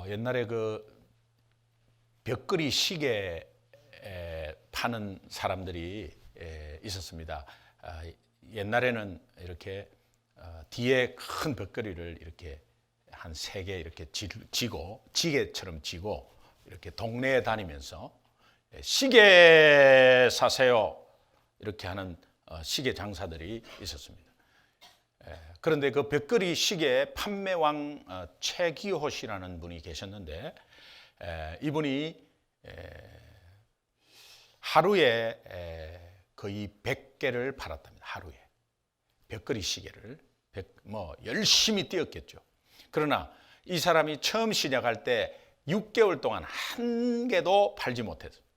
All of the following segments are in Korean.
옛날에 그 벽걸이 시계 파는 사람들이 있었습니다. 옛날에는 이렇게 뒤에 큰 벽걸이를 이렇게 한 3개 이렇게 지고 지게처럼 지고 이렇게 동네에 다니면서 시계 사세요 이렇게 하는 시계 장사들이 있었습니다. 그런데 그 벽걸이 시계 판매왕 최기호 씨라는 분이 계셨는데 이분이 하루에 거의 100개를 팔았답니다. 하루에 벽걸이 시계를 열심히 뛰었겠죠. 그러나 이 사람이 처음 시작할 때 6개월 동안 한 개도 팔지 못했습니다.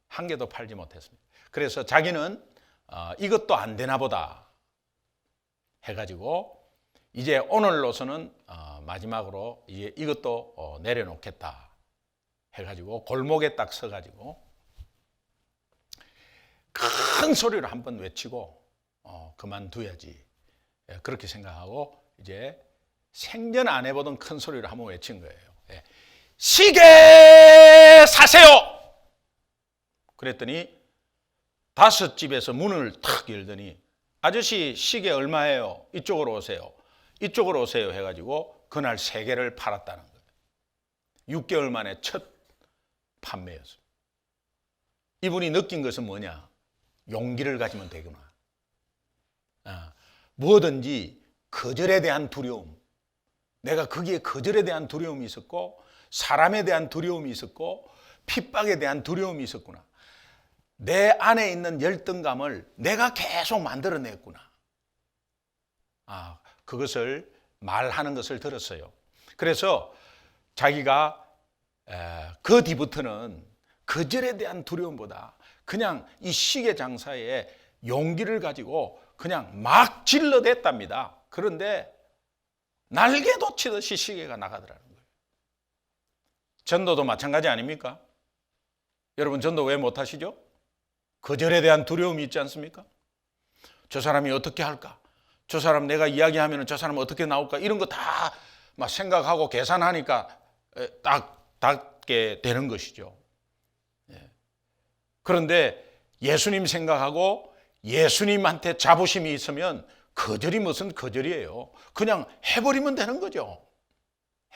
한 개도 팔지 못했습니다. 그래서 자기는 이것도 안 되나 보다 해가지고 이제 오늘로서는 마지막으로 이것도 내려놓겠다 해가지고 골목에 딱 서가지고 큰 소리로 한번 외치고 그만둬야지 그렇게 생각하고 이제 생전 안 해보던 큰 소리로 한번 외친 거예요. 시계 사세요. 그랬더니 5집에서 문을 탁 열더니 아저씨 시계 얼마예요? 이쪽으로 오세요. 이쪽으로 오세요 해가지고 그날 3개를 팔았다는 거예요. 6개월 만에 첫 판매였어요. 이분이 느낀 것은 뭐냐? 용기를 가지면 되구나. 뭐든지 거절에 대한 두려움, 내가 거기에 거절에 대한 두려움이 있었고 사람에 대한 두려움이 있었고 핍박에 대한 두려움이 있었구나. 내 안에 있는 열등감을 내가 계속 만들어냈구나. 그것을 말하는 것을 들었어요. 그래서 자기가 그 뒤부터는 거절에 대한 두려움보다 그냥 이 시계 장사에 용기를 가지고 그냥 막 질러댔답니다. 그런데 날개도 치듯이 시계가 나가더라는 거예요. 전도도 마찬가지 아닙니까? 여러분 전도 왜 못하시죠? 거절에 대한 두려움이 있지 않습니까? 저 사람이 어떻게 할까? 저 사람 내가 이야기하면 저 사람 어떻게 나올까? 이런 거 다 막 생각하고 계산하니까 딱 닿게 되는 것이죠. 그런데 예수님 생각하고 예수님한테 자부심이 있으면 거절이 무슨 거절이에요. 그냥 해버리면 되는 거죠.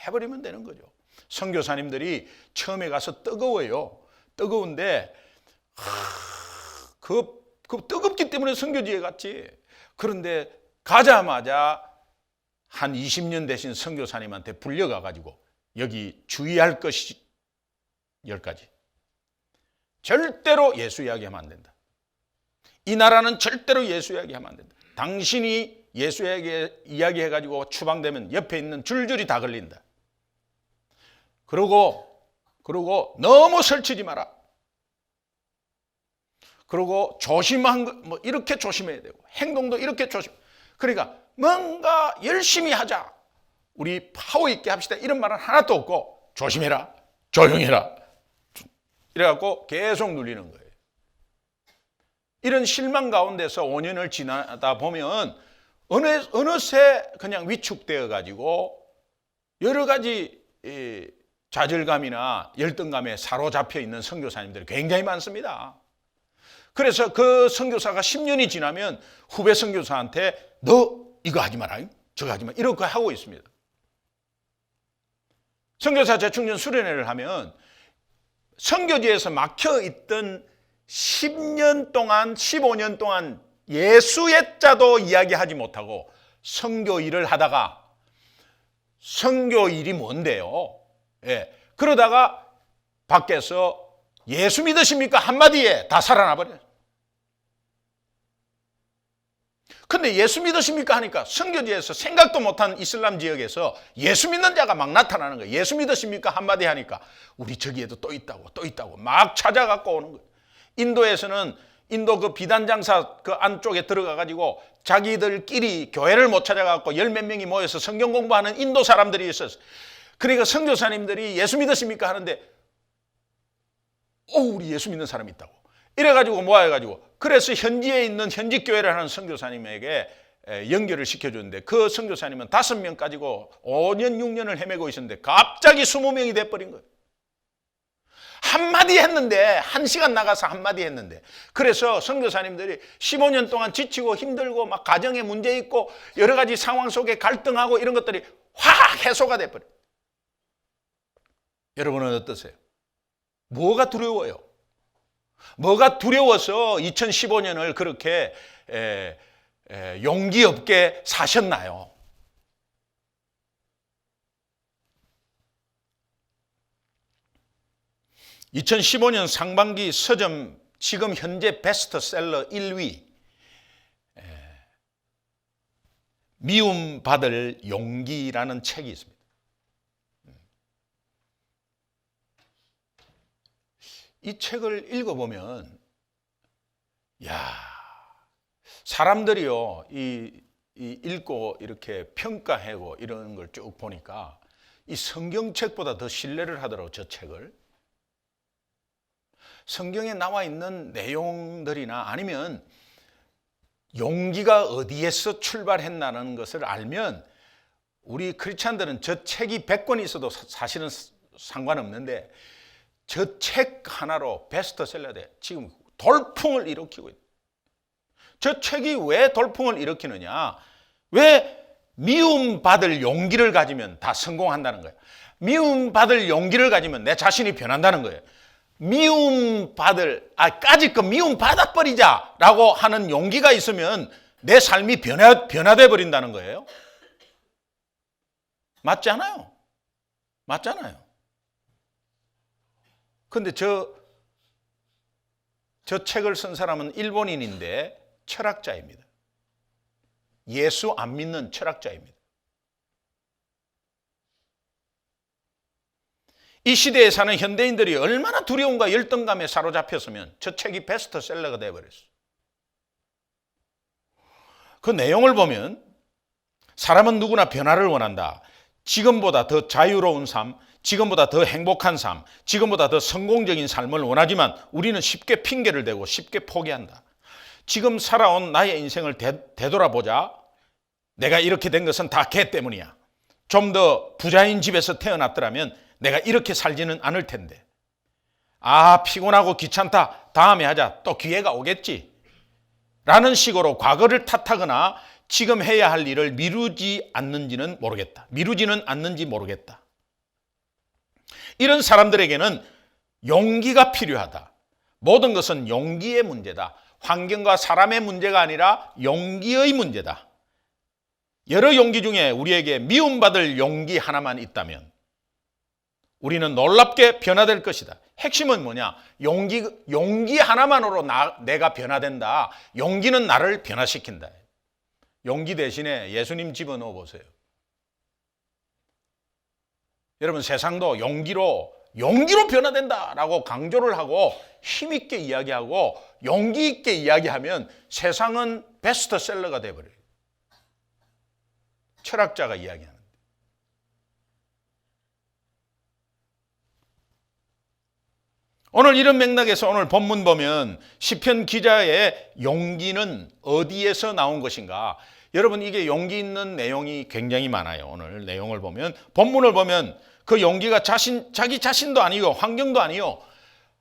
해버리면 되는 거죠. 선교사님들이 처음에 가서 뜨거워요. 뜨거운데 그 뜨겁기 때문에 선교지에 갔지. 그런데 가자마자 한 20년 되신 선교사님한테 불려가가지고 여기 주의할 것이 10가지. 절대로 예수 이야기하면 안 된다. 이 나라는 절대로 예수 이야기하면 안 된다. 당신이 예수 이야기해가지고 추방되면 옆에 있는 줄줄이 다 걸린다. 그리고 너무 설치지 마라. 그리고 조심한 거 이렇게 조심해야 되고 행동도 이렇게 조심. 그러니까 뭔가 열심히 하자. 우리 파워 있게 합시다. 이런 말은 하나도 없고 조심해라. 조용해라. 이래갖고 계속 눌리는 거예요. 이런 실망 가운데서 5년을 지나다 보면 어느새 그냥 위축되어 가지고 여러 가지 좌절감이나 열등감에 사로잡혀 있는 선교사님들이 굉장히 많습니다. 그래서 그 선교사가 10년이 지나면 후배 선교사한테 너 이거 하지 마라, 저거 하지 마, 이렇게 하고 있습니다. 선교사 재충전 수련회를 하면 선교지에서 막혀있던 10년 동안 15년 동안 예수의 자도 이야기하지 못하고 선교 일을 하다가 선교 일이 뭔데요? 그러다가 밖에서 예수 믿으십니까? 한마디에 다 살아나 버려요. 근데 예수 믿으십니까? 하니까 선교지에서 생각도 못한 이슬람 지역에서 예수 믿는 자가 막 나타나는 거예요. 예수 믿으십니까? 한마디 하니까 우리 저기에도 또 있다고 막 찾아갖고 오는 거예요. 인도에서는 인도 그 비단장사 그 안쪽에 들어가가지고 자기들끼리 교회를 못 찾아갖고 10몇 명이 모여서 성경 공부하는 인도 사람들이 있었어요. 그러니까 선교사님들이 예수 믿으십니까? 하는데 우리 예수 믿는 사람이 있다고. 이래가지고 모아가지고 그래서 현지에 있는 현지 교회를 하는 선교사님에게 연결을 시켜줬는데 그 선교사님은 5명 가지고 5년 6년을 헤매고 있었는데 갑자기 20명이 돼버린 거예요. 한마디 했는데 1시간 나가서 한마디 했는데 그래서 선교사님들이 15년 동안 지치고 힘들고 막 가정에 문제 있고 여러 가지 상황 속에 갈등하고 이런 것들이 확 해소가 돼버려요. 여러분은 어떠세요? 뭐가 두려워요? 뭐가 두려워서 2015년을 그렇게 용기 없게 사셨나요? (2015년) 상반기 서점 지금 현재 베스트셀러 1위 미움받을 용기라는 책이 있습니다. 이 책을 읽어보면 사람들이요 이 읽고 이렇게 평가하고 이런 걸 쭉 보니까 이 성경책보다 더 신뢰를 하더라고요. 저 책을. 성경에 나와 있는 내용들이나 아니면 용기가 어디에서 출발했나는 것을 알면 우리 크리스찬들은 저 책이 100권 있어도 사실은 상관없는데 저 책 하나로 베스트셀러 돼 지금 돌풍을 일으키고 있다. 저 책이 왜 돌풍을 일으키느냐? 왜 미움받을 용기를 가지면 다 성공한다는 거예요. 미움받을 용기를 가지면 내 자신이 변한다는 거예요. 까짓 미움받아버리자라고 하는 용기가 있으면 내 삶이 변화돼 버린다는 거예요. 맞지 않아요? 맞잖아요. 근데 저 책을 쓴 사람은 일본인인데 철학자입니다. 예수 안 믿는 철학자입니다. 이 시대에 사는 현대인들이 얼마나 두려움과 열등감에 사로잡혔으면 저 책이 베스트셀러가 되어버렸어요. 그 내용을 보면 사람은 누구나 변화를 원한다. 지금보다 더 자유로운 삶, 지금보다 더 행복한 삶, 지금보다 더 성공적인 삶을 원하지만 우리는 쉽게 핑계를 대고 쉽게 포기한다. 지금 살아온 나의 인생을 되돌아보자. 내가 이렇게 된 것은 다 걔 때문이야. 좀 더 부자인 집에서 태어났더라면 내가 이렇게 살지는 않을 텐데. 피곤하고 귀찮다. 다음에 하자. 또 기회가 오겠지. 라는 식으로 과거를 탓하거나 지금 해야 할 일을 미루지는 않는지 모르겠다. 이런 사람들에게는 용기가 필요하다. 모든 것은 용기의 문제다. 환경과 사람의 문제가 아니라 용기의 문제다. 여러 용기 중에 우리에게 미움받을 용기 하나만 있다면 우리는 놀랍게 변화될 것이다. 핵심은 뭐냐? 용기 하나만으로 내가 변화된다. 용기는 나를 변화시킨다. 용기 대신에 예수님 집어넣어 보세요. 여러분 세상도 용기로 변화된다라고 강조를 하고 힘있게 이야기하고 용기 있게 이야기하면 세상은 베스트셀러가 돼버려요. 철학자가 이야기하는. 오늘 이런 맥락에서 오늘 본문 보면 시편 기자의 용기는 어디에서 나온 것인가? 여러분 이게 용기 있는 내용이 굉장히 많아요. 오늘 내용을 보면 본문을 보면 그 용기가 자기 자신도 아니고 환경도 아니요.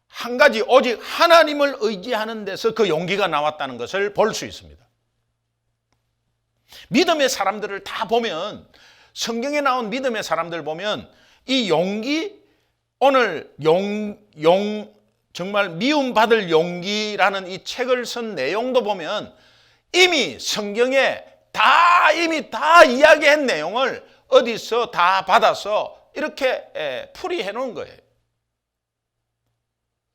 한 가지 오직 하나님을 의지하는 데서 그 용기가 나왔다는 것을 볼 수 있습니다. 믿음의 사람들을 다 보면 성경에 나온 믿음의 사람들 보면 이 용기 오늘 정말 미움받을 용기라는 이 책을 쓴 내용도 보면 이미 성경에 이미 다 이야기한 내용을 어디서 다 받아서 이렇게 풀이해 놓은 거예요.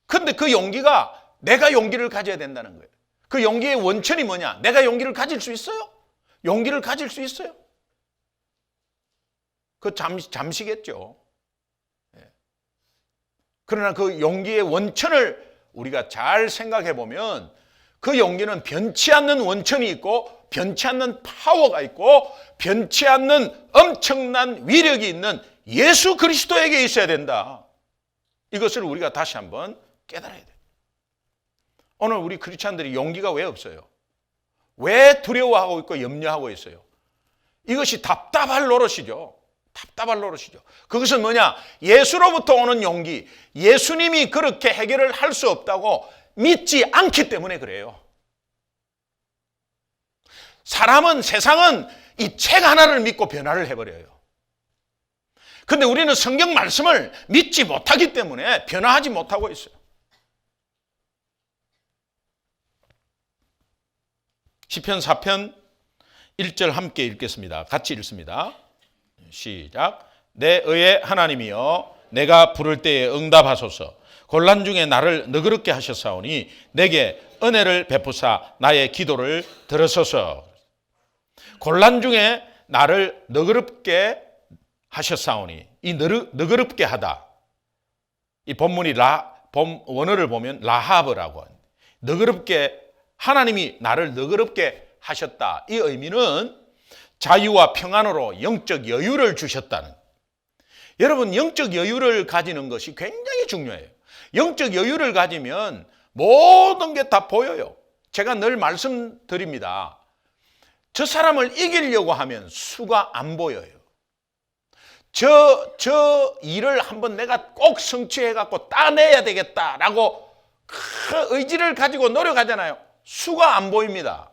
그런데 그 용기가 내가 용기를 가져야 된다는 거예요. 그 용기의 원천이 뭐냐? 내가 용기를 가질 수 있어요? 용기를 가질 수 있어요? 그 잠시겠죠. 그러나 그 용기의 원천을 우리가 잘 생각해 보면 그 용기는 변치 않는 원천이 있고 변치 않는 파워가 있고 변치 않는 엄청난 위력이 있는 예수 그리스도에게 있어야 된다. 이것을 우리가 다시 한번 깨달아야 돼요. 오늘 우리 크리스찬들이 용기가 왜 없어요? 왜 두려워하고 있고 염려하고 있어요? 이것이 답답할 노릇이죠. 답답할 노릇이죠. 그것은 뭐냐? 예수로부터 오는 용기. 예수님이 그렇게 해결을 할 수 없다고 믿지 않기 때문에 그래요. 세상은 이 책 하나를 믿고 변화를 해버려요. 근데 우리는 성경 말씀을 믿지 못하기 때문에 변화하지 못하고 있어요. 시편 4편 1절 함께 읽겠습니다. 같이 읽습니다. 시작. 내 의의 하나님이여 내가 부를 때에 응답하소서. 곤란 중에 나를 너그럽게 하셨사오니 내게 은혜를 베푸사 나의 기도를 들으소서. 곤란 중에 나를 너그럽게 하셨사오니 이 너그럽게 하다. 이 본문이 원어를 보면 라하브라고 합니다. 너그럽게 하나님이 나를 너그럽게 하셨다. 이 의미는 자유와 평안으로 영적 여유를 주셨다는. 여러분 영적 여유를 가지는 것이 굉장히 중요해요. 영적 여유를 가지면 모든 게 다 보여요. 제가 늘 말씀드립니다. 저 사람을 이기려고 하면 수가 안 보여요. 저 일을 한번 내가 꼭 성취해갖고 따내야 되겠다라고 그 의지를 가지고 노력하잖아요. 수가 안 보입니다.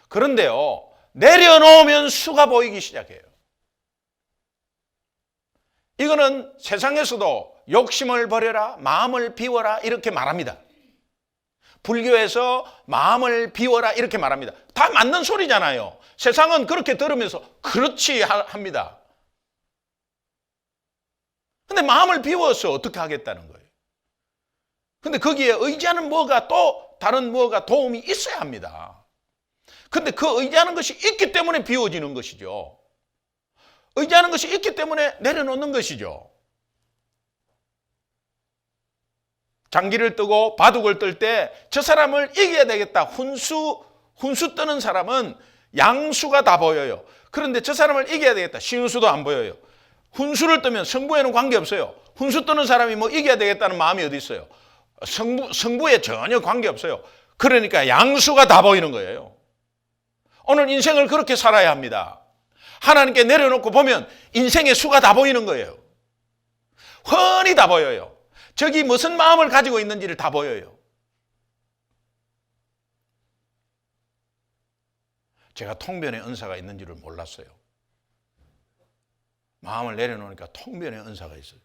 그런데요, 내려놓으면 수가 보이기 시작해요. 이거는 세상에서도 욕심을 버려라, 마음을 비워라 이렇게 말합니다. 불교에서 마음을 비워라 이렇게 말합니다. 다 맞는 소리잖아요. 세상은 그렇게 들으면서 그렇지 합니다. 근데 마음을 비워서 어떻게 하겠다는 거예요? 근데 거기에 의지하는 뭐가 또 다른 뭐가 도움이 있어야 합니다. 근데 그 의지하는 것이 있기 때문에 비워지는 것이죠. 의지하는 것이 있기 때문에 내려놓는 것이죠. 장기를 뜨고 바둑을 뜰 때 저 사람을 이겨야 되겠다. 훈수 뜨는 사람은 양수가 다 보여요. 그런데 저 사람을 이겨야 되겠다. 신수도 안 보여요. 훈수를 뜨면 승부에는 관계없어요. 훈수 뜨는 사람이 뭐 이겨야 되겠다는 마음이 어디 있어요? 승부에 전혀 관계없어요. 그러니까 양수가 다 보이는 거예요. 오늘 인생을 그렇게 살아야 합니다. 하나님께 내려놓고 보면 인생의 수가 다 보이는 거예요. 훤히 다 보여요. 저기 무슨 마음을 가지고 있는지를 다 보여요. 제가 통변의 은사가 있는 줄을 몰랐어요. 마음을 내려놓으니까 통변의 은사가 있어요.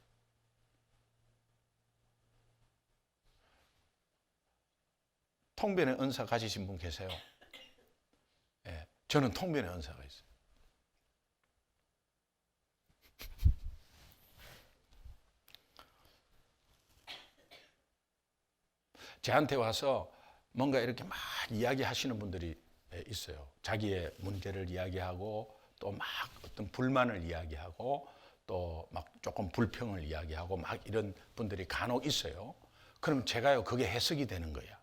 통변의 은사 가지신 분 계세요? 네, 저는 통변의 은사가 있어요. 저한테 와서 뭔가 이렇게 막 이야기하시는 분들이 있어요. 자기의 문제를 이야기하고 또 막 어떤 불만을 이야기하고 또 막 조금 불평을 이야기하고 막 이런 분들이 간혹 있어요. 그럼 제가요 그게 해석이 되는 거야.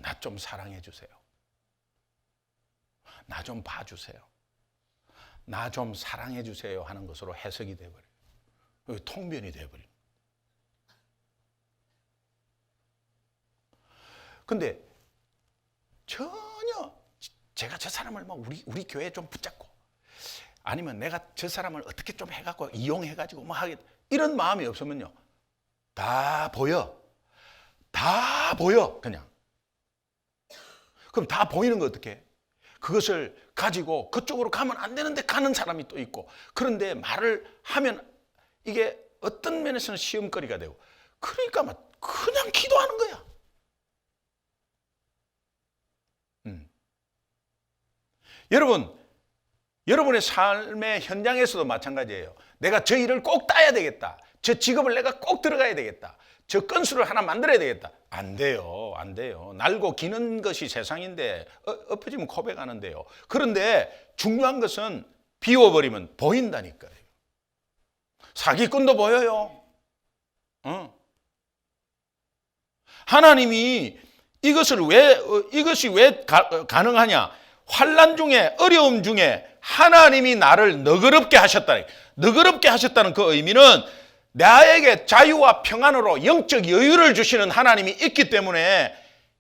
나 좀 사랑해 주세요. 나 좀 봐주세요. 나 좀 사랑해 주세요 하는 것으로 해석이 돼버려요. 통변이 돼버려요. 근데 전혀 제가 저 사람을 막 우리 교회에 좀 붙잡고 아니면 내가 저 사람을 어떻게 좀 해갖고 이용해가지고 뭐 하겠다 이런 마음이 없으면요 다 보여. 다 보여 그냥. 그럼 다 보이는 거 어떻게? 그것을 가지고 그쪽으로 가면 안 되는데 가는 사람이 또 있고 그런데 말을 하면 이게 어떤 면에서는 시험거리가 되고 그러니까 막 그냥 기도하는 거야. 여러분, 여러분의 삶의 현장에서도 마찬가지예요. 내가 저 일을 꼭 따야 되겠다. 저 직업을 내가 꼭 들어가야 되겠다. 저 건수를 하나 만들어야 되겠다. 안 돼요. 안 돼요. 날고 기는 것이 세상인데 엎어지면 고백하는데요. 그런데 중요한 것은 비워버리면 보인다니까요. 사기꾼도 보여요. 하나님이 이것이 왜 가능하냐? 환난 중에 어려움 중에 하나님이 나를 너그럽게 하셨다니. 너그럽게 하셨다는 그 의미는 나에게 자유와 평안으로 영적 여유를 주시는 하나님이 있기 때문에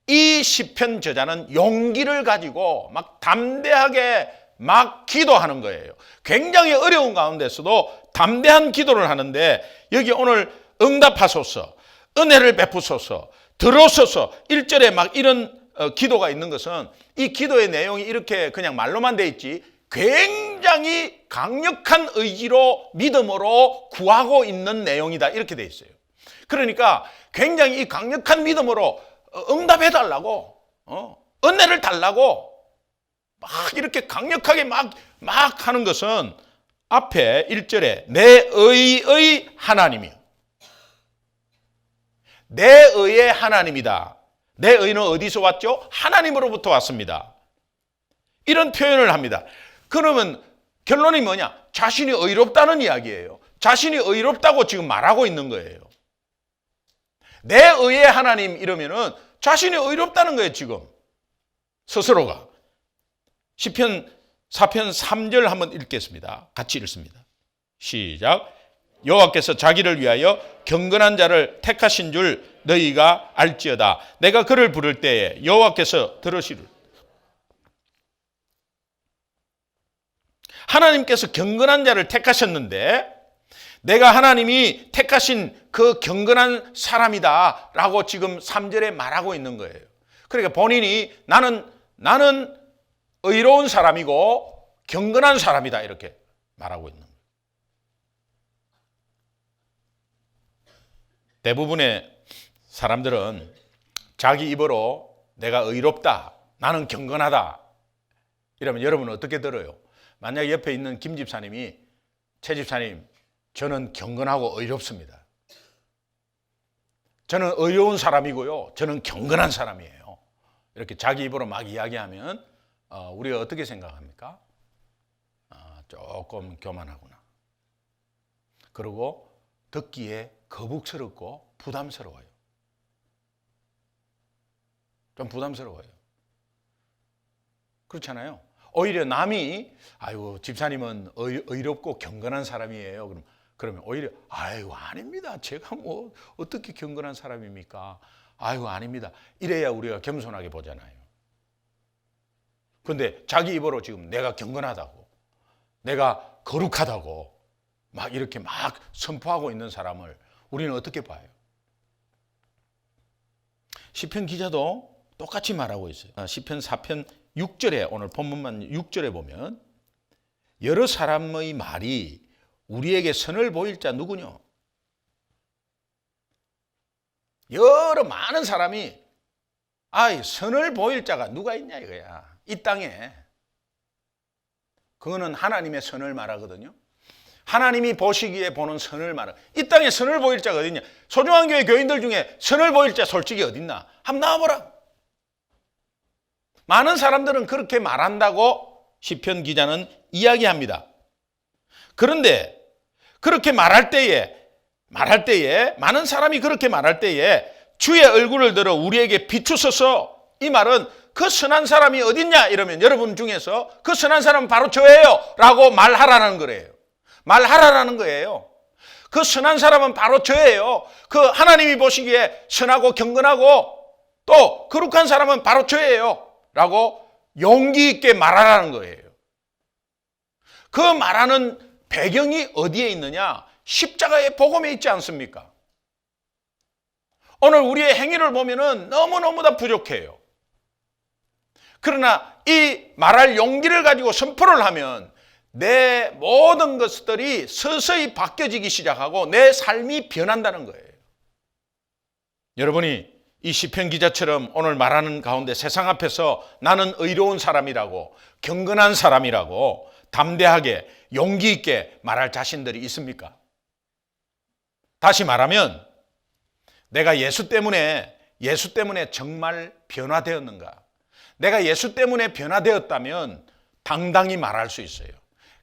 이 시편 저자는 용기를 가지고 막 담대하게 막 기도하는 거예요. 굉장히 어려운 가운데서도 담대한 기도를 하는데 여기 오늘 응답하소서, 은혜를 베푸소서, 들어서서 1절에 막 이런 기도가 있는 것은 이 기도의 내용이 이렇게 그냥 말로만 돼 있지 굉장히 강력한 의지로 믿음으로 구하고 있는 내용이다 이렇게 돼 있어요. 그러니까 굉장히 이 강력한 믿음으로 응답해 달라고 은혜를 달라고 막 이렇게 강력하게 막 하는 것은 앞에 1절에 내 의의 하나님이요. 내 의의 하나님이다. 내 의는 어디서 왔죠? 하나님으로부터 왔습니다. 이런 표현을 합니다. 그러면 결론이 뭐냐? 자신이 의롭다는 이야기예요. 자신이 의롭다고 지금 말하고 있는 거예요. 내 의의 하나님 이러면은 자신이 의롭다는 거예요, 지금. 스스로가. 시편 4편 3절 한번 읽겠습니다. 같이 읽습니다. 시작. 여호와께서 자기를 위하여 경건한 자를 택하신 줄 너희가 알지어다. 내가 그를 부를 때에 여호와께서 들으시리라. 하나님께서 경건한 자를 택하셨는데 내가 하나님이 택하신 그 경건한 사람이다 라고 지금 3절에 말하고 있는 거예요. 그러니까 본인이 나는 의로운 사람이고 경건한 사람이다 이렇게 말하고 있는 거예요. 대부분의 사람들은 자기 입으로 내가 의롭다, 나는 경건하다 이러면 여러분은 어떻게 들어요? 만약 옆에 있는 김 집사님이 최 집사님 저는 경건하고 의롭습니다. 저는 의로운 사람이고요. 저는 경건한 사람이에요. 이렇게 자기 입으로 막 이야기하면 우리가 어떻게 생각합니까? 조금 교만하구나. 그리고 듣기에 거북스럽고 부담스러워요. 좀 부담스러워요. 그렇잖아요. 오히려 남이 아이고 집사님은 의롭고 경건한 사람이에요. 그러면 오히려 아이고 아닙니다. 제가 뭐 어떻게 경건한 사람입니까? 아이고 아닙니다. 이래야 우리가 겸손하게 보잖아요. 그런데 자기 입으로 지금 내가 경건하다고, 내가 거룩하다고 막 이렇게 막 선포하고 있는 사람을 우리는 어떻게 봐요? 시편 기자도 똑같이 말하고 있어요. 시편 4편 6절에 오늘 본문만 6절에 보면 여러 사람의 말이 우리에게 선을 보일 자 누구냐? 여러 많은 사람이 선을 보일 자가 누가 있냐 이거야. 이 땅에. 그거는 하나님의 선을 말하거든요. 하나님이 보시기에 보는 선을 말하. 이 땅에 선을 보일 자가 어딨냐? 소중한 교회 교인들 중에 선을 보일 자 솔직히 어딨나? 한번 나와보라. 많은 사람들은 그렇게 말한다고 시편 기자는 이야기합니다. 그런데 그렇게 말할 때에 많은 사람이 그렇게 말할 때에 주의 얼굴을 들어 우리에게 비추소서. 이 말은 그 선한 사람이 어딨냐 이러면 여러분 중에서 그 선한 사람은 바로 저예요 라고 말하라는 거예요. 말하라는 거예요. 그 선한 사람은 바로 저예요. 그 하나님이 보시기에 선하고 경건하고 또 거룩한 사람은 바로 저예요 라고 용기 있게 말하라는 거예요. 그 말하는 배경이 어디에 있느냐? 십자가의 복음에 있지 않습니까? 오늘 우리의 행위를 보면은 너무너무 다 부족해요. 그러나 이 말할 용기를 가지고 선포를 하면 내 모든 것들이 서서히 바뀌어지기 시작하고 내 삶이 변한다는 거예요. 여러분이 이 시편 기자처럼 오늘 말하는 가운데 세상 앞에서 나는 의로운 사람이라고 경건한 사람이라고 담대하게 용기 있게 말할 자신들이 있습니까? 다시 말하면 내가 예수 때문에 정말 변화되었는가? 내가 예수 때문에 변화되었다면 당당히 말할 수 있어요.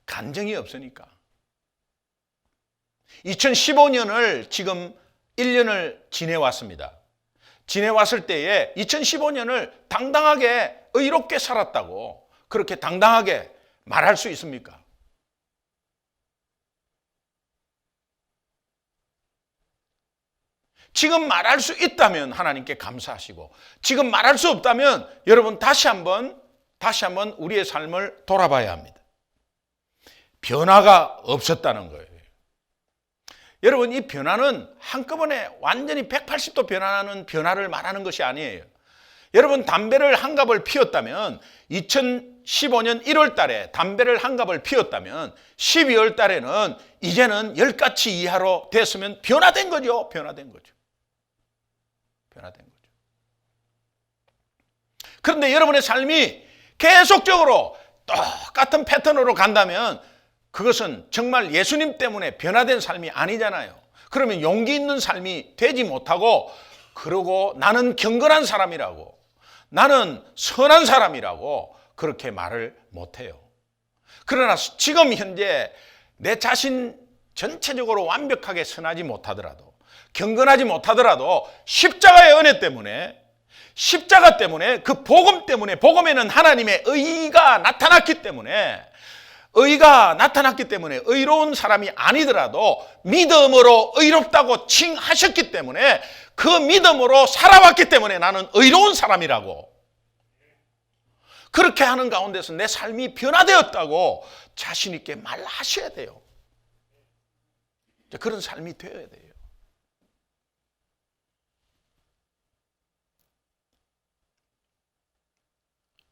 간정이 없으니까. 2015년을 지금 1년을 지내왔습니다. 지내왔을 때에 2015년을 당당하게 의롭게 살았다고 그렇게 당당하게 말할 수 있습니까? 지금 말할 수 있다면 하나님께 감사하시고, 지금 말할 수 없다면 여러분 다시 한번 우리의 삶을 돌아봐야 합니다. 변화가 없었다는 거예요. 여러분, 이 변화는 한꺼번에 완전히 180도 변하는 변화를 말하는 것이 아니에요. 여러분, 담배를 한 갑을 피웠다면 2015년 1월 달에 담배를 한 갑을 피웠다면 12월 달에는 이제는 10가지 이하로 됐으면 변화된 거죠. 변화된 거죠. 그런데 여러분의 삶이 계속적으로 똑같은 패턴으로 간다면 그것은 정말 예수님 때문에 변화된 삶이 아니잖아요. 그러면 용기 있는 삶이 되지 못하고, 그러고 나는 경건한 사람이라고, 나는 선한 사람이라고 그렇게 말을 못해요. 그러나 지금 현재 내 자신 전체적으로 완벽하게 선하지 못하더라도, 경건하지 못하더라도 십자가의 은혜 때문에, 십자가 때문에, 그 복음 때문에, 복음에는 하나님의 의가 나타났기 때문에, 의로운 사람이 아니더라도 믿음으로 의롭다고 칭하셨기 때문에, 그 믿음으로 살아왔기 때문에 나는 의로운 사람이라고, 그렇게 하는 가운데서 내 삶이 변화되었다고 자신 있게 말하셔야 돼요. 그런 삶이 되어야 돼요.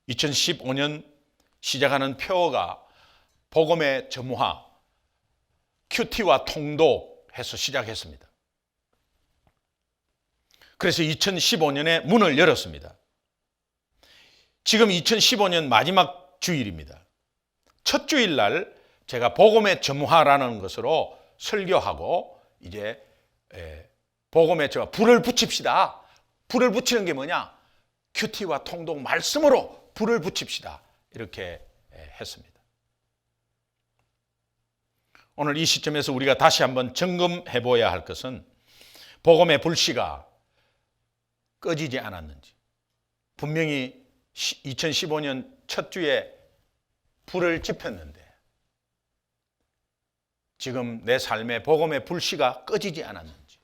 (2015년) 시작하는 표어가 복음의 점화, 큐티와 통독해서 시작했습니다. 그래서 2015년에 문을 열었습니다. 지금 2015년 마지막 주일입니다. 첫 주일날 제가 복음의 점화라는 것으로 설교하고, 이제 복음의 점화, 불을 붙입시다. 불을 붙이는 게 뭐냐? 큐티와 통독 말씀으로 불을 붙입시다. 이렇게 했습니다. 오늘 이 시점에서 우리가 다시 한번 점검해 보아야 할 것은, 복음의 불씨가 꺼지지 않았는지. 분명히 2015년 첫 주에 불을 지폈는데 지금 내 삶에 복음의 불씨가 꺼지지 않았는지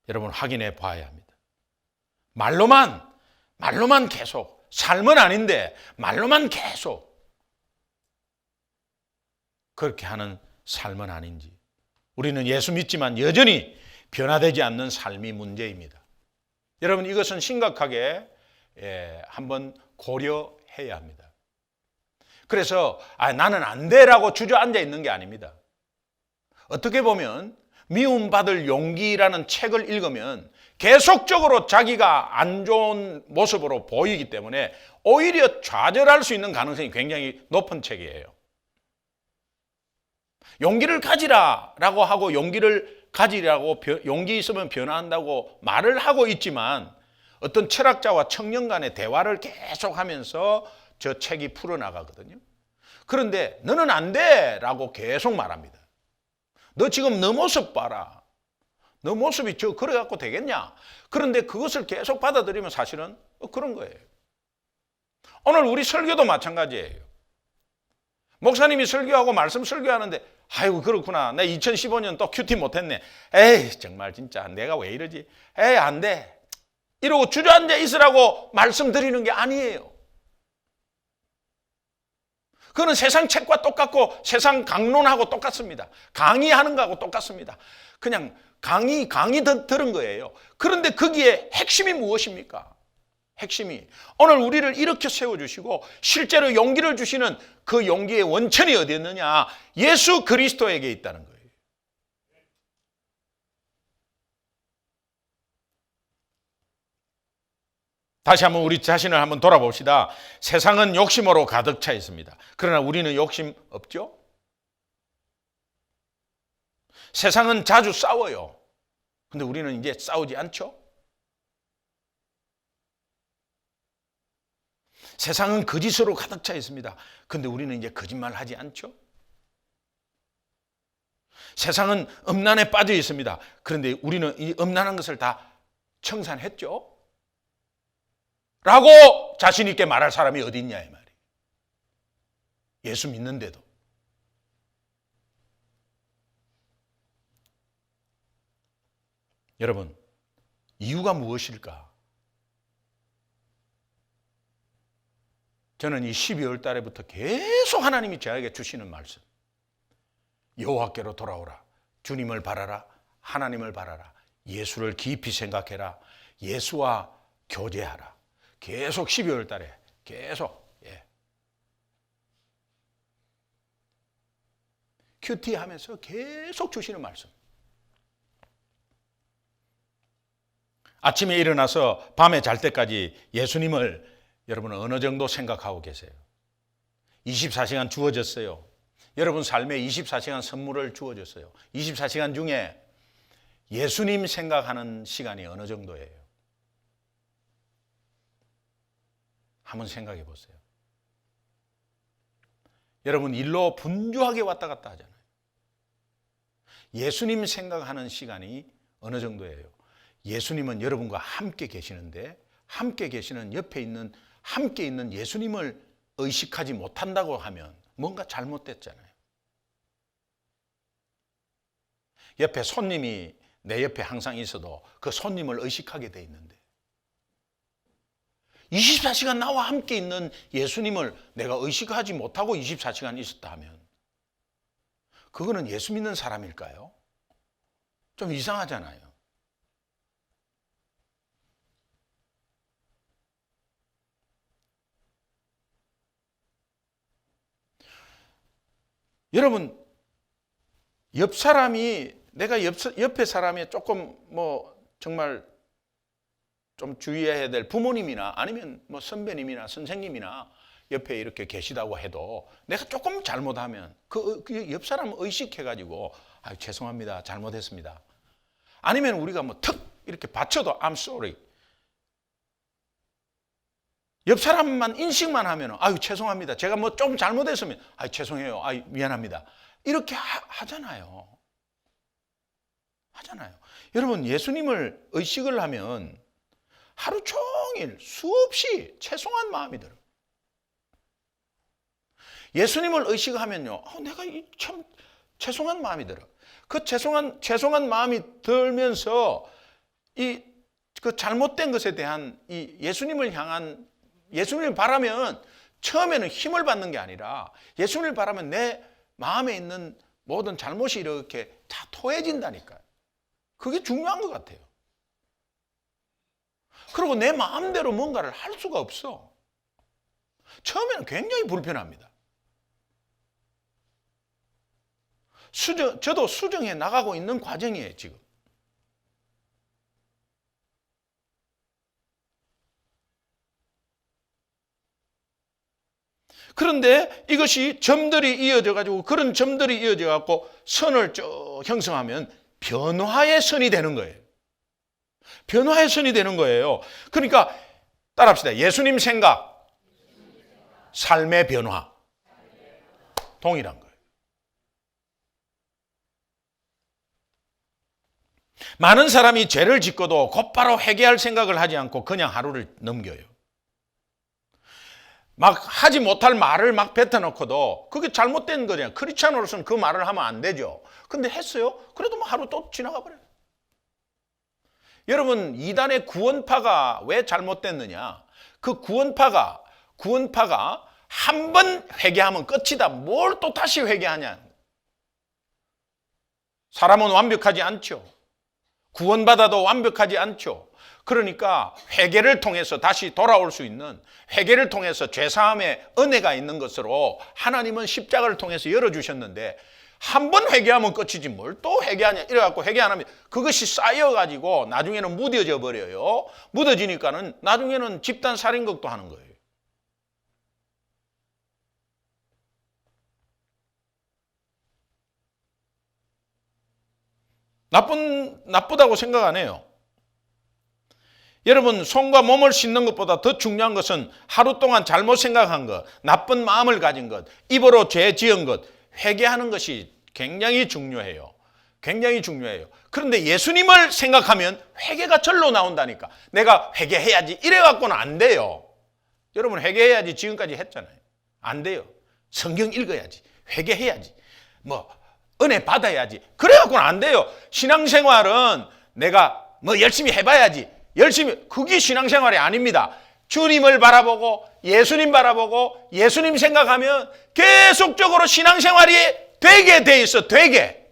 여러분 확인해 봐야 합니다. 말로만 계속, 삶은 아닌데 말로만 계속 그렇게 하는 삶은 아닌지. 우리는 예수 믿지만 여전히 변화되지 않는 삶이 문제입니다. 여러분, 이것은 심각하게 한번 고려해야 합니다. 그래서 나는 안 돼라고 주저앉아 있는 게 아닙니다. 어떻게 보면 미움받을 용기라는 책을 읽으면 계속적으로 자기가 안 좋은 모습으로 보이기 때문에 오히려 좌절할 수 있는 가능성이 굉장히 높은 책이에요. 용기를 가지라라고 하고, 용기를 가지라고, 용기 있으면 변화한다고 말을 하고 있지만, 어떤 철학자와 청년 간의 대화를 계속하면서 저 책이 풀어나가거든요. 그런데 너는 안 돼라고 계속 말합니다. 너 지금 너 모습 봐라. 너 모습이 그래 갖고 되겠냐? 그런데 그것을 계속 받아들이면 사실은 그런 거예요. 오늘 우리 설교도 마찬가지예요. 목사님이 설교하고 말씀 설교하는데, 아이고 그렇구나, 나 2015년 또 큐티 못했네, 에이 정말 진짜 내가 왜 이러지, 에이 안 돼, 이러고 주저앉아 있으라고 말씀드리는 게 아니에요. 그거는 세상 책과 똑같고 세상 강론하고 똑같습니다. 강의하는 거하고 똑같습니다. 그냥 강의 들은 거예요. 그런데 거기에 핵심이 무엇입니까? 핵심이 오늘 우리를 이렇게 세워주시고 실제로 용기를 주시는 그 용기의 원천이 어디 있느냐? 예수 그리스도에게 있다는 거예요. 다시 한번 우리 자신을 한번 돌아봅시다. 세상은 욕심으로 가득 차 있습니다. 그러나 우리는 욕심 없죠? 세상은 자주 싸워요. 근데 우리는 이제 싸우지 않죠? 세상은 거짓으로 가득 차 있습니다. 근데 우리는 이제 거짓말 하지 않죠? 세상은 음란에 빠져 있습니다. 그런데 우리는 이 음란한 것을 다 청산했죠? 라고 자신 있게 말할 사람이 어디 있냐 이 말이에요. 예수 믿는데도. 여러분, 이유가 무엇일까? 저는 이 12월 달에부터 계속 하나님이 저에게 주시는 말씀. 여호와께로 돌아오라. 주님을 바라라. 하나님을 바라라. 예수를 깊이 생각해라. 예수와 교제하라. 계속 12월 달에 계속 큐티 하면서 계속 주시는 말씀. 아침에 일어나서 밤에 잘 때까지 예수님을 여러분은 어느 정도 생각하고 계세요? 24시간 주어졌어요. 여러분 삶에 24시간 선물을 주어졌어요. 24시간 중에 예수님 생각하는 시간이 어느 정도예요? 한번 생각해 보세요. 여러분 일로 분주하게 왔다 갔다 하잖아요. 예수님 생각하는 시간이 어느 정도예요? 예수님은 여러분과 함께 계시는데 함께 계시는 옆에 있는 함께 있는 예수님을 의식하지 못한다고 하면 뭔가 잘못됐잖아요. 옆에 손님이 내 옆에 항상 있어도 그 손님을 의식하게 돼 있는데 24시간 나와 함께 있는 예수님을 내가 의식하지 못하고 24시간 있었다 하면 그거는 예수 믿는 사람일까요? 좀 이상하잖아요. 여러분, 옆 사람이 내가 옆에 사람이 조금 정말 좀 주의해야 될 부모님이나 아니면 선배님이나 선생님이나 옆에 이렇게 계시다고 해도 내가 조금 잘못하면 그 옆 사람 의식해가지고 죄송합니다. 잘못했습니다. 아니면 우리가 턱 이렇게 받쳐도 I'm sorry. 옆 사람만 인식만 하면 죄송합니다. 제가 좀 잘못했으면 죄송해요. 미안합니다. 이렇게 하잖아요. 여러분 예수님을 의식을 하면 하루 종일 수없이 죄송한 마음이 들어요. 예수님을 의식하면요, 내가 참 죄송한 마음이 들어. 그 죄송한 마음이 들면서 그 잘못된 것에 대한 이 예수님을 향한 예수님을 바라면 처음에는 힘을 받는 게 아니라 예수님을 바라면 내 마음에 있는 모든 잘못이 이렇게 다 토해진다니까요. 그게 중요한 것 같아요. 그리고 내 마음대로 뭔가를 할 수가 없어. 처음에는 굉장히 불편합니다. 저도 수정해 나가고 있는 과정이에요, 지금. 그런데 이것이 점들이 이어져 가지고 그런 점들이 이어져 갖고 선을 쭉 형성하면 변화의 선이 되는 거예요. 변화의 선이 되는 거예요. 그러니까 따라합시다. 예수님 생각, 삶의 변화. 동일한 거예요. 많은 사람이 죄를 짓고도 곧바로 회개할 생각을 하지 않고 그냥 하루를 넘겨요. 막 하지 못할 말을 막 뱉어놓고도 그게 잘못된 거잖아요. 크리스찬으로서는 그 말을 하면 안 되죠. 근데 했어요. 그래도 하루 또 지나가 버려요. 여러분 이단의 구원파가 왜 잘못됐느냐? 그 구원파가 한 번 회개하면 끝이다. 뭘 또 다시 회개하냐? 사람은 완벽하지 않죠. 구원받아도 완벽하지 않죠. 그러니까 회개를 통해서 다시 돌아올 수 있는 회개를 통해서 죄사함의 은혜가 있는 것으로 하나님은 십자가를 통해서 열어주셨는데 한 번 회개하면 끝이지 뭘 또 회개하냐 이래갖고 회개 안 하면 그것이 쌓여가지고 나중에는 무뎌져 버려요. 묻어지니까는 나중에는 집단 살인극도 하는 거예요. 나쁘다고 생각 안 해요. 여러분 손과 몸을 씻는 것보다 더 중요한 것은 하루 동안 잘못 생각한 것, 나쁜 마음을 가진 것, 입으로 죄 지은 것, 회개하는 것이 굉장히 중요해요. 굉장히 중요해요. 그런데 예수님을 생각하면 회개가 절로 나온다니까. 내가 회개해야지 이래갖고는 안 돼요. 여러분 회개해야지 지금까지 했잖아요. 안 돼요. 성경 읽어야지. 회개해야지. 은혜 받아야지. 그래갖고는 안 돼요. 신앙생활은 내가 뭐 열심히 해봐야지. 열심히, 그게 신앙생활이 아닙니다. 주님을 바라보고 예수님 바라보고 예수님 생각하면 계속적으로 신앙생활이 되게 돼 있어. 되게.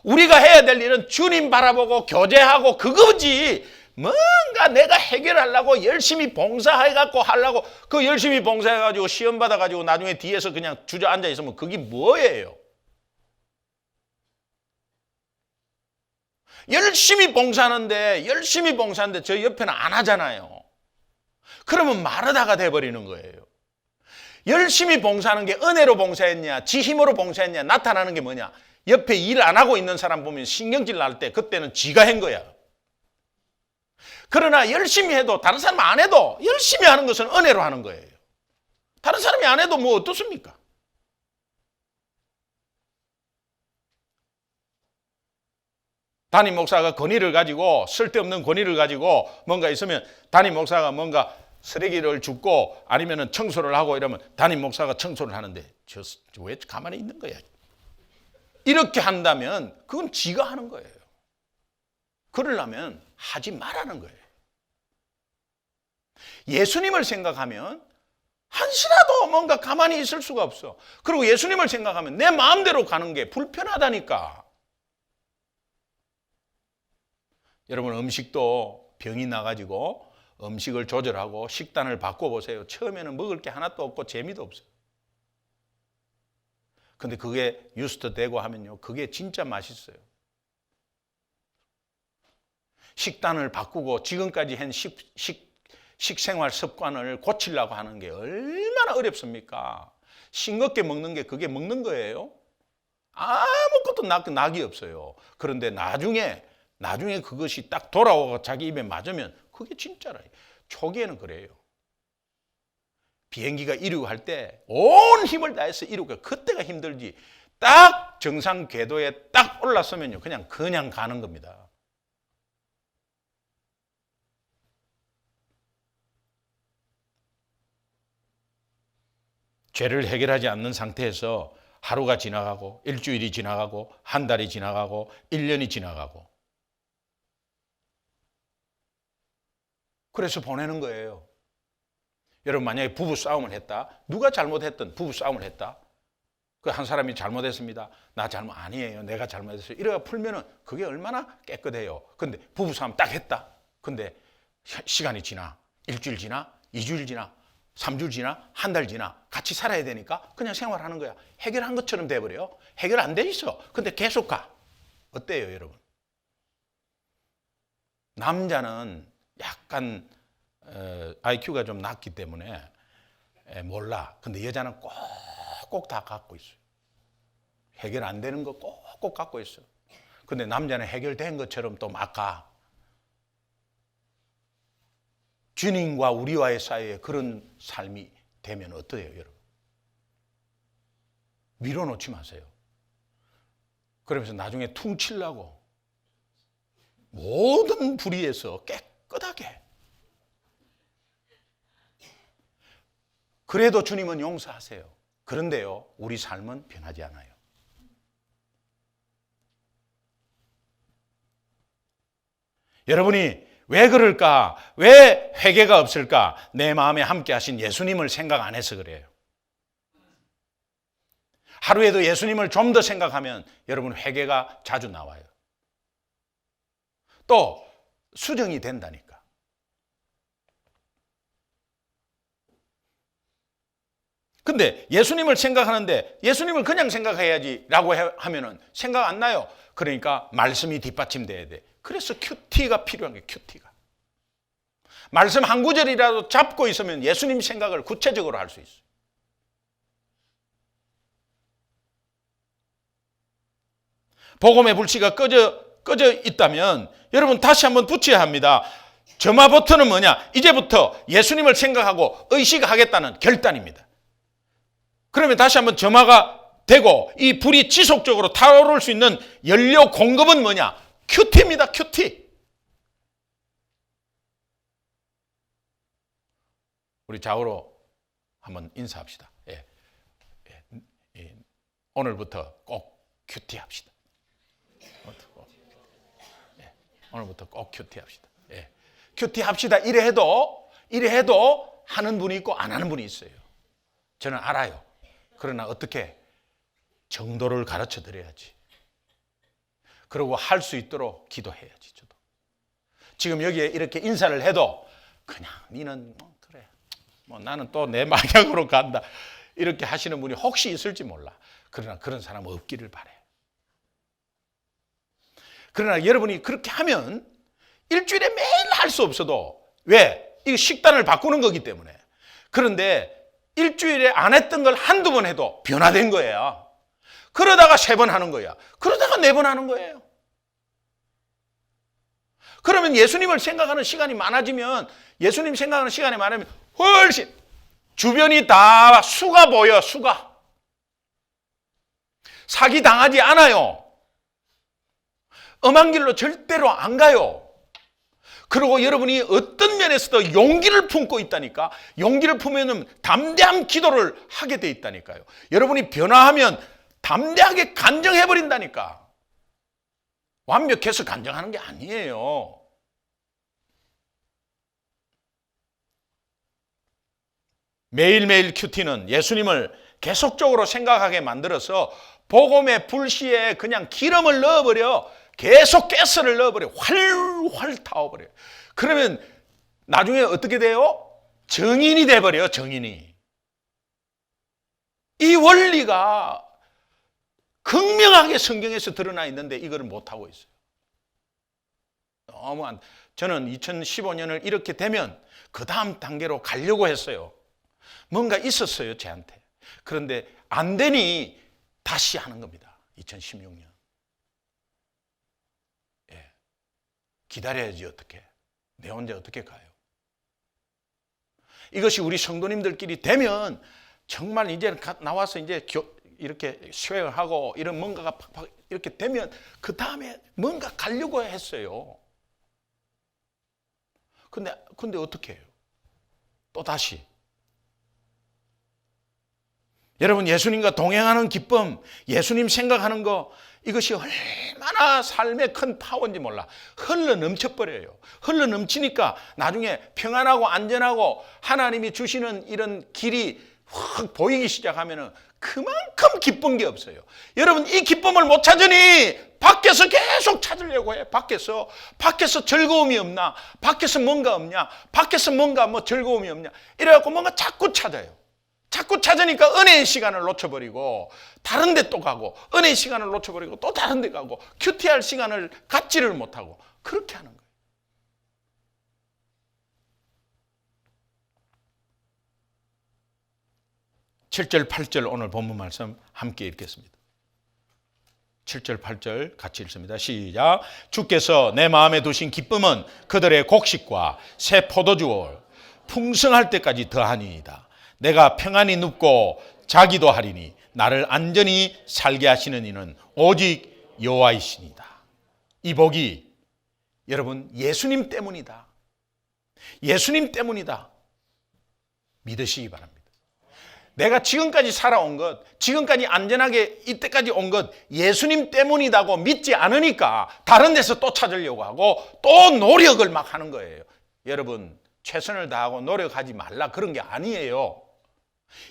우리가 해야 될 일은 주님 바라보고 교제하고 그거지. 뭔가 내가 해결하려고 열심히 봉사해갖고 하려고 그 열심히 봉사해가지고 시험 받아가지고 나중에 뒤에서 그냥 주저앉아 있으면 그게 뭐예요? 열심히 봉사하는데 저 옆에는 안 하잖아요. 그러면 마르다가 돼버리는 거예요. 열심히 봉사하는 게 은혜로 봉사했냐 지 힘으로 봉사했냐 나타나는 게 뭐냐? 옆에 일 안 하고 있는 사람 보면 신경질 날 때 그때는 지가 한 거야. 그러나 열심히 해도 다른 사람 안 해도 열심히 하는 것은 은혜로 하는 거예요. 다른 사람이 안 해도 뭐 어떻습니까? 담임 목사가 권위를 가지고 쓸데없는 권위를 가지고 뭔가 있으면 담임 목사가 뭔가 쓰레기를 줍고 아니면 청소를 하고 이러면 담임 목사가 청소를 하는데 저 왜 가만히 있는 거야? 이렇게 한다면 그건 지가 하는 거예요. 그러려면 하지 말라는 거예요. 예수님을 생각하면 한시라도 뭔가 가만히 있을 수가 없어. 그리고 예수님을 생각하면 내 마음대로 가는 게 불편하다니까. 여러분 음식도 병이 나가지고 음식을 조절하고 식단을 바꿔보세요. 처음에는 먹을 게 하나도 없고 재미도 없어요. 근데 그게 유스트 되고 하면요. 그게 진짜 맛있어요. 식단을 바꾸고 지금까지 한 식생활 습관을 고치려고 하는 게 얼마나 어렵습니까? 싱겁게 먹는 게 그게 먹는 거예요? 아무것도 낙이 없어요. 그런데 나중에 그것이 딱 돌아오고 자기 입에 맞으면 그게 진짜라. 초기에는 그래요. 비행기가 이륙할 때 온 힘을 다해서 이륙해. 그때가 힘들지. 딱 정상 궤도에 딱 올랐으면요. 그냥 가는 겁니다. 죄를 해결하지 않는 상태에서 하루가 지나가고 일주일이 지나가고 한 달이 지나가고 1년이 지나가고 그래서 보내는 거예요. 여러분 만약에 부부 싸움을 했다. 누가 잘못했든 부부 싸움을 했다. 그 한 사람이 잘못했습니다. 나 잘못 아니에요. 내가 잘못했어요. 이래가 풀면은 그게 얼마나 깨끗해요. 근데 부부 싸움 딱 했다. 근데 시간이 지나. 일주일 지나. 2주일 지나. 3주 지나. 한 달 지나. 같이 살아야 되니까 그냥 생활하는 거야. 해결한 것처럼 돼버려. 해결 안 돼 있어. 근데 계속 가. 어때요 여러분? 남자는 약간 IQ가 좀 낮기 때문에 몰라. 근데 여자는 꼭꼭 다 갖고 있어요. 해결 안 되는 거 꼭꼭 갖고 있어요. 근데 남자는 해결된 것처럼 또 막 가. 주님과 우리와의 사이에 그런 삶이 되면 어때요 여러분? 밀어놓지 마세요. 그러면서 나중에 퉁치려고 모든 불의에서 깨끗하게. 그래도 주님은 용서하세요. 그런데요, 우리 삶은 변하지 않아요. 여러분이 왜 그럴까? 왜 회개가 없을까? 내 마음에 함께 하신 예수님을 생각 안 해서 그래요. 하루에도 예수님을 좀 더 생각하면 여러분 회개가 자주 나와요. 또 수정이 된다니까. 근데 예수님을 생각하는데 예수님을 그냥 생각해야지 라고 하면은 생각 안 나요. 그러니까 말씀이 뒷받침돼야 돼. 그래서 큐티가 필요한 게 큐티가. 말씀 한 구절이라도 잡고 있으면 예수님 생각을 구체적으로 할 수 있어요. 복음의 불씨가 꺼져 있다면 여러분 다시 한번 붙여야 합니다. 점화 버튼은 뭐냐? 이제부터 예수님을 생각하고 의식하겠다는 결단입니다. 그러면 다시 한번 점화가 되고 이 불이 지속적으로 타오를 수 있는 연료 공급은 뭐냐? 큐티입니다. 큐티. 우리 좌우로 한번 인사합시다. 예. 오늘부터 꼭 큐티 합시다. 예. 오늘부터 꼭 큐티합시다. 예. 큐티합시다. 이래 해도 하는 분이 있고 안 하는 분이 있어요. 저는 알아요. 그러나 어떻게 정도를 가르쳐 드려야지. 그리고 할 수 있도록 기도해야지. 저도 지금 여기에 이렇게 인사를 해도 그냥 니는 그래 나는 또 내 방향으로 간다 이렇게 하시는 분이 혹시 있을지 몰라. 그러나 그런 사람 없기를 바래. 그러나 여러분이 그렇게 하면 일주일에 매일 할 수 없어도 왜? 이거 식단을 바꾸는 거기 때문에. 그런데 일주일에 안 했던 걸 한두 번 해도 변화된 거예요. 그러다가 3번 하는 거야. 그러다가 4번 하는 거예요. 그러면 예수님을 생각하는 시간이 많아지면 예수님 생각하는 시간이 많으면 훨씬 주변이 다 수가 보여. 수가. 사기 당하지 않아요. 엄한 길로 절대로 안 가요. 그리고 여러분이 어떤 면에서도 용기를 품고 있다니까. 용기를 품으면 담대한 기도를 하게 돼 있다니까요. 여러분이 변화하면 담대하게 간증해버린다니까. 완벽해서 간증하는 게 아니에요. 매일매일 큐티는 예수님을 계속적으로 생각하게 만들어서 복음의 불씨에 그냥 기름을 넣어버려. 계속 가스를 넣어버려. 활활 타워버려. 그러면 나중에 어떻게 돼요? 정인이 돼버려요. 정인이. 이 원리가 극명하게 성경에서 드러나 있는데 이거를 못하고 있어요. 저는 2015년을 이렇게 되면 그 다음 단계로 가려고 했어요. 뭔가 있었어요, 제한테. 그런데 안 되니 다시 하는 겁니다. 2016년. 예. 기다려야지 어떻게. 내 혼자 어떻게 가요. 이것이 우리 성도님들끼리 되면 정말 이제 나와서 이제 이렇게 수행하고 이런 뭔가가 팍팍 이렇게 되면 그 다음에 뭔가 가려고 했어요. 근데 어떻게 해요? 또 다시. 여러분 예수님과 동행하는 기쁨, 예수님 생각하는 거 이것이 얼마나 삶의 큰 파워인지 몰라. 흘러 넘쳐버려요. 흘러 넘치니까 나중에 평안하고 안전하고 하나님이 주시는 이런 길이 확 보이기 시작하면 그만큼 기쁜 게 없어요. 여러분 이 기쁨을 못 찾으니 밖에서 계속 찾으려고 해. 밖에서 즐거움이 없나? 밖에서 뭔가 없냐? 밖에서 뭔가 뭐 즐거움이 없냐? 이래갖고 뭔가 자꾸 찾아요. 자꾸 찾으니까 은혜의 시간을 놓쳐버리고 다른 데 또 가고 은혜의 시간을 놓쳐버리고 또 다른 데 가고 큐티할 시간을 갖지를 못하고 그렇게 하는 거예요. (7절) (8절) 오늘 본문 말씀 함께 읽겠습니다. 7절 8절 같이 읽습니다. 시작. 주께서 내 마음에 두신 기쁨은 그들의 곡식과 새 포도주를 풍성할 때까지 더하니이다. 내가 평안히 눕고 자기도 하리니 나를 안전히 살게 하시는 이는 오직 여호와이시니다. 이 복이 여러분 예수님 때문이다. 예수님 때문이다. 믿으시기 바랍니다. 내가 지금까지 살아온 것, 지금까지 안전하게 이때까지 온 것 예수님 때문이라고 믿지 않으니까 다른 데서 또 찾으려고 하고 또 노력을 막 하는 거예요. 여러분 최선을 다하고 노력하지 말라 그런 게 아니에요.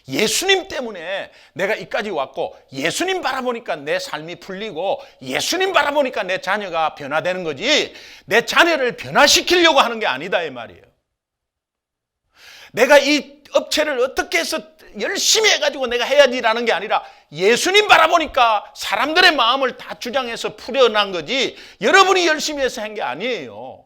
예수님 때문에 내가 이까지 왔고 예수님 바라보니까 내 삶이 풀리고 예수님 바라보니까 내 자녀가 변화되는 거지 내 자녀를 변화시키려고 하는 게 아니다 이 말이에요. 내가 이 업체를 어떻게 해서 열심히 해가지고 내가 해야지라는 게 아니라 예수님 바라보니까 사람들의 마음을 다 주장해서 풀어난 거지 여러분이 열심히 해서 한 게 아니에요.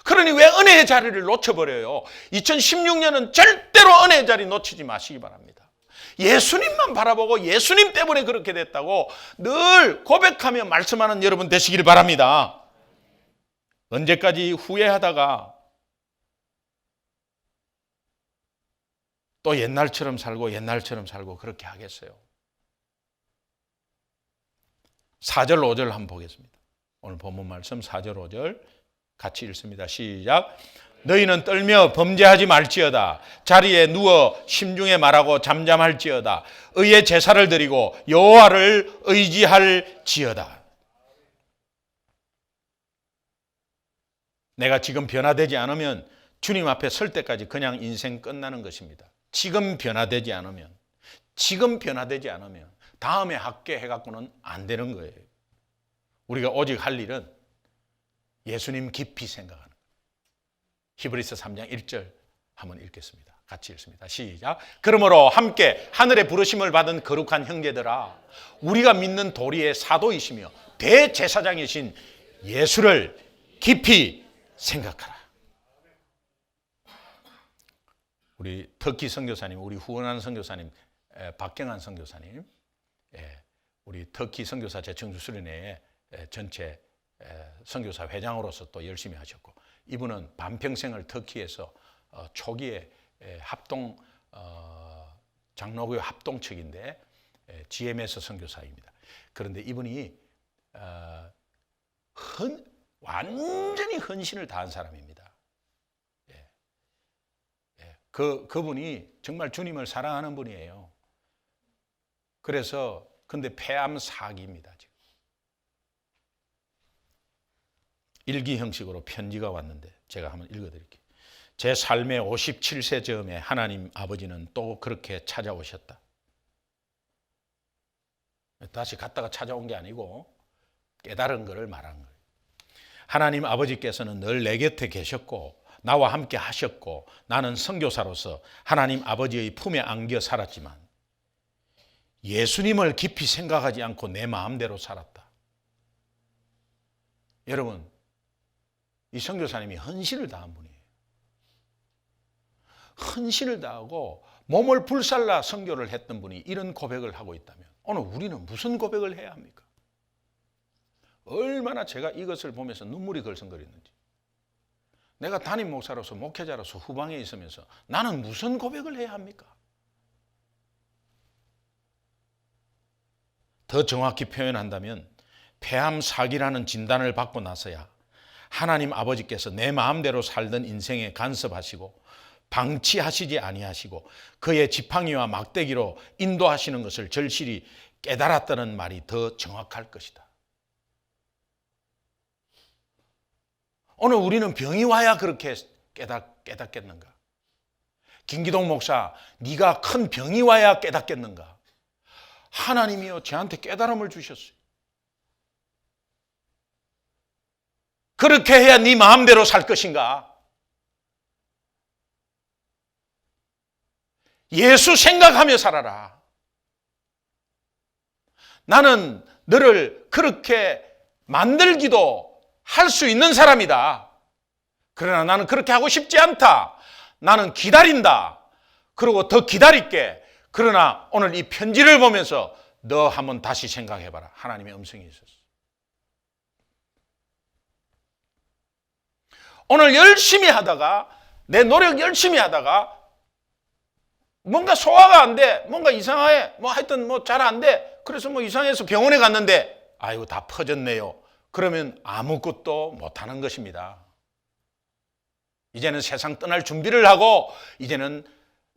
그러니 왜 은혜의 자리를 놓쳐버려요? 2016년은 절대로 은혜의 자리 놓치지 마시기 바랍니다. 예수님만 바라보고 예수님 때문에 그렇게 됐다고 늘 고백하며 말씀하는 여러분 되시길 바랍니다. 언제까지 후회하다가 또 옛날처럼 살고 그렇게 하겠어요? 4절 5절 한번 보겠습니다. 오늘 본문 말씀 4절 5절 같이 읽습니다. 시작. 너희는 떨며 범죄하지 말지어다. 자리에 누워 심중에 말하고 잠잠할지어다. 의의 제사를 드리고 여호와를 의지할지어다. 내가 지금 변화되지 않으면 주님 앞에 설 때까지 그냥 인생 끝나는 것입니다. 지금 변화되지 않으면 다음에 할게 해갖고는 안 되는 거예요. 우리가 오직 할 일은 예수님 깊이 생각하는 거예요. 히브리서 3장 1절 한번 읽겠습니다. 같이 읽습니다. 시작. 그러므로 함께 하늘의 부르심을 받은 거룩한 형제들아, 우리가 믿는 도리의 사도이시며 대제사장이신 예수를 깊이 생각하라. 우리 터키 선교사님, 우리 후원하는 선교사님, 박경환 선교사님, 우리 터키 선교사 재청주 수련회의 전체 선교사 회장으로서 또 열심히 하셨고, 이분은 반평생을 터키에서 초기에 합동 장로교 합동 측인데 GMS 선교사입니다. 그런데 이분이 완전히 헌신을 다한 사람입니다. 그분이 정말 주님을 사랑하는 분이에요. 그래서 근데 폐암 4기입니다. 지금 일기 형식으로 편지가 왔는데 제가 한번 읽어드릴게요. 제 삶의 57세 즈음에 하나님 아버지는 또 그렇게 찾아오셨다. 다시 갔다가 찾아온 게 아니고 깨달은 것을 말한 거예요. 하나님 아버지께서는 늘 내 곁에 계셨고 나와 함께 하셨고, 나는 선교사로서 하나님 아버지의 품에 안겨 살았지만 예수님을 깊이 생각하지 않고 내 마음대로 살았다. 여러분, 이 선교사님이 헌신을 다한 분이에요. 헌신을 다하고 몸을 불살라 선교를 했던 분이 이런 고백을 하고 있다면 오늘 우리는 무슨 고백을 해야 합니까? 얼마나 제가 이것을 보면서 눈물이 걸성거리는지. 내가 담임 목사로서 목회자로서 후방에 있으면서 나는 무슨 고백을 해야 합니까? 더 정확히 표현한다면 폐암 4기라는 진단을 받고 나서야 하나님 아버지께서 내 마음대로 살던 인생에 간섭하시고 방치하시지 아니하시고 그의 지팡이와 막대기로 인도하시는 것을 절실히 깨달았다는 말이 더 정확할 것이다. 오늘 우리는 병이 와야 그렇게 깨닫겠는가? 김기동 목사, 네가 큰 병이 와야 깨닫겠는가? 하나님이요, 저한테 깨달음을 주셨어요. 그렇게 해야 네 마음대로 살 것인가? 예수 생각하며 살아라. 나는 너를 그렇게 만들기도 할 수 있는 사람이다. 그러나 나는 그렇게 하고 싶지 않다. 나는 기다린다. 그리고 더 기다릴게. 그러나 오늘 이 편지를 보면서 너 한번 다시 생각해봐라. 하나님의 음성이 있었어. 오늘 열심히 하다가, 내 노력 열심히 하다가 뭔가 소화가 안 돼. 뭔가 이상해. 하여튼 잘 안 돼. 그래서 이상해서 병원에 갔는데 아이고 다 퍼졌네요. 그러면 아무것도 못하는 것입니다. 이제는 세상 떠날 준비를 하고, 이제는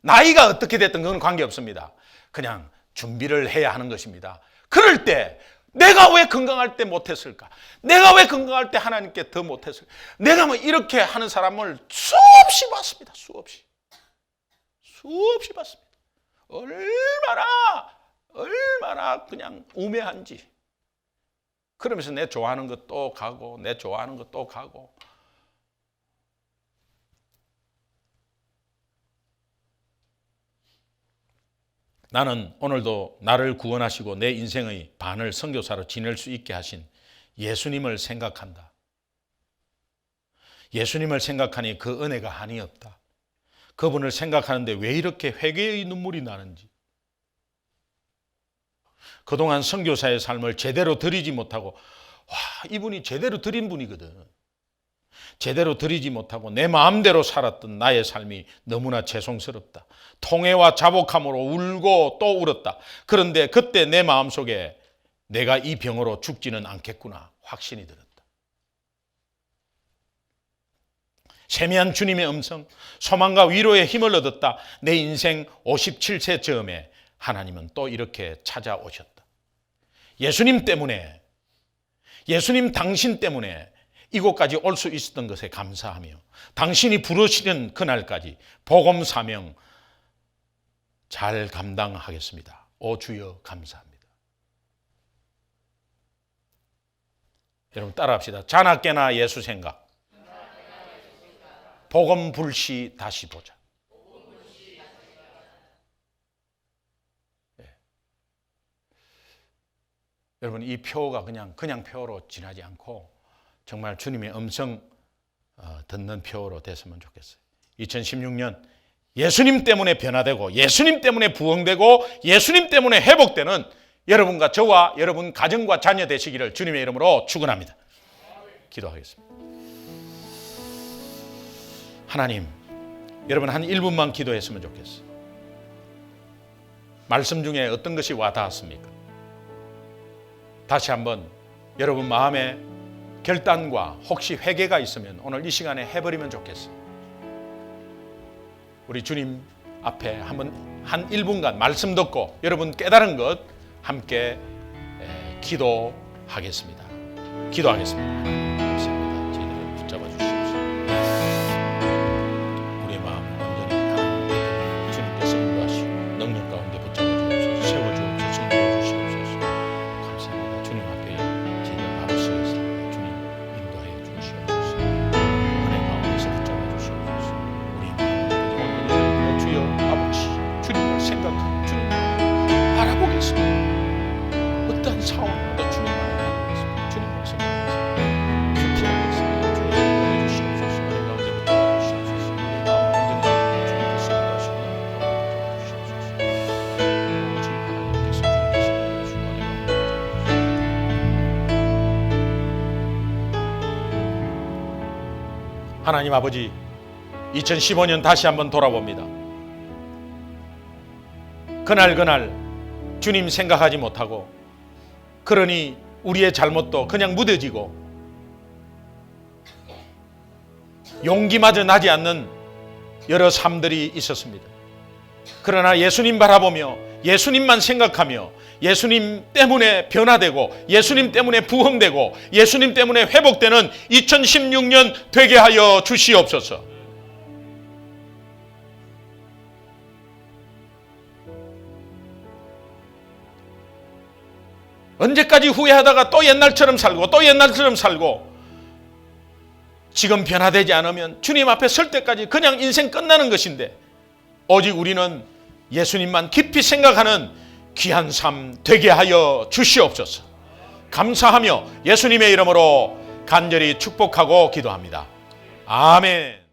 나이가 어떻게 됐든 그건 관계없습니다. 그냥 준비를 해야 하는 것입니다. 그럴 때 내가 왜 건강할 때 못했을까? 내가 왜 건강할 때 하나님께 더 못했을까? 내가 이렇게 하는 사람을 수없이 봤습니다. 수없이 봤습니다. 얼마나 그냥 우매한지. 그러면서 내 좋아하는 것 또 가고, 내 좋아하는 것 또 가고. 나는 오늘도 나를 구원하시고 내 인생의 반을 선교사로 지낼 수 있게 하신 예수님을 생각한다. 예수님을 생각하니 그 은혜가 한이 없다. 그분을 생각하는데 왜 이렇게 회개의 눈물이 나는지. 그동안 선교사의 삶을 제대로 드리지 못하고, 이분이 제대로 드린 분이거든. 제대로 드리지 못하고 내 마음대로 살았던 나의 삶이 너무나 죄송스럽다. 통회와 자복함으로 울고 또 울었다. 그런데 그때 내 마음속에 내가 이 병으로 죽지는 않겠구나 확신이 들었다. 세미한 주님의 음성, 소망과 위로의 힘을 얻었다. 내 인생 57세 즈음에 하나님은 또 이렇게 찾아오셨다. 예수님 때문에, 예수님 당신 때문에 이곳까지 올 수 있었던 것에 감사하며 당신이 부르시는 그날까지 복음 사명 잘 감당하겠습니다. 오 주여 감사합니다. 여러분 따라합시다. 자나깨나 예수 생각, 복음 불시 다시 보자. 네. 여러분 이 표가 그냥 표로 지나지 않고 정말 주님의 음성 듣는 표로 됐으면 좋겠어요. 2016년 예수님 때문에 변화되고 예수님 때문에 부흥되고 예수님 때문에 회복되는 여러분과 저와 여러분 가정과 자녀 되시기를 주님의 이름으로 축원합니다. 기도하겠습니다. 하나님, 여러분 한 1분만 기도했으면 좋겠어요. 말씀 중에 어떤 것이 와 닿았습니까? 다시 한번 여러분 마음에 결단과 혹시 회개가 있으면 오늘 이 시간에 해버리면 좋겠어요. 우리 주님 앞에 한번 한 1분간 말씀 듣고 여러분 깨달은 것 함께 기도하겠습니다. 기도하겠습니다. 하나님 감사합니다. 저희들을 붙잡아 주시옵소서. 우리의 마음을 온전히 하나님 주님께서 인도하시고 능력 가운데 붙잡아 주옵소서. 세워 주옵소서. 인도해 주시옵소서. 감사합니다. 주님 앞에 저희들 바로 서서 주님 인도해 주시옵소서. 은혜 가운데서 붙잡아 주시옵소서. 우리 마음을 주여 아버지 주님을 생각하고 주님을 바라보겠습니다. 어떠한 상황마다 주님만을 바라보겠습니다. 주님을 생각하겠습니다. 기피하겠습니다. 주님 은혜 주시옵소서. 은혜 가운데 붙잡아 주시옵소서. 우리 마음을 온전히 주님께서 인도하시는 가운데 주시옵소서. 오직 하나님께서 주님께서 인도하시고 은혜 가운데 하나님 아버지 2015년 다시 한번 돌아봅니다. 그날 주님 생각하지 못하고 그러니 우리의 잘못도 그냥 무뎌지고 용기마저 나지 않는 여러 삶들이 있었습니다. 그러나 예수님 바라보며 예수님만 생각하며 예수님 때문에 변화되고 예수님 때문에 부흥되고 예수님 때문에 회복되는 2016년 되게 하여 주시옵소서. 언제까지 후회하다가 또 옛날처럼 살고 지금 변화되지 않으면 주님 앞에 설 때까지 그냥 인생 끝나는 것인데 오직 우리는 예수님만 깊이 생각하는 귀한 삶 되게 하여 주시옵소서. 감사하며 예수님의 이름으로 간절히 축복하고 기도합니다. 아멘.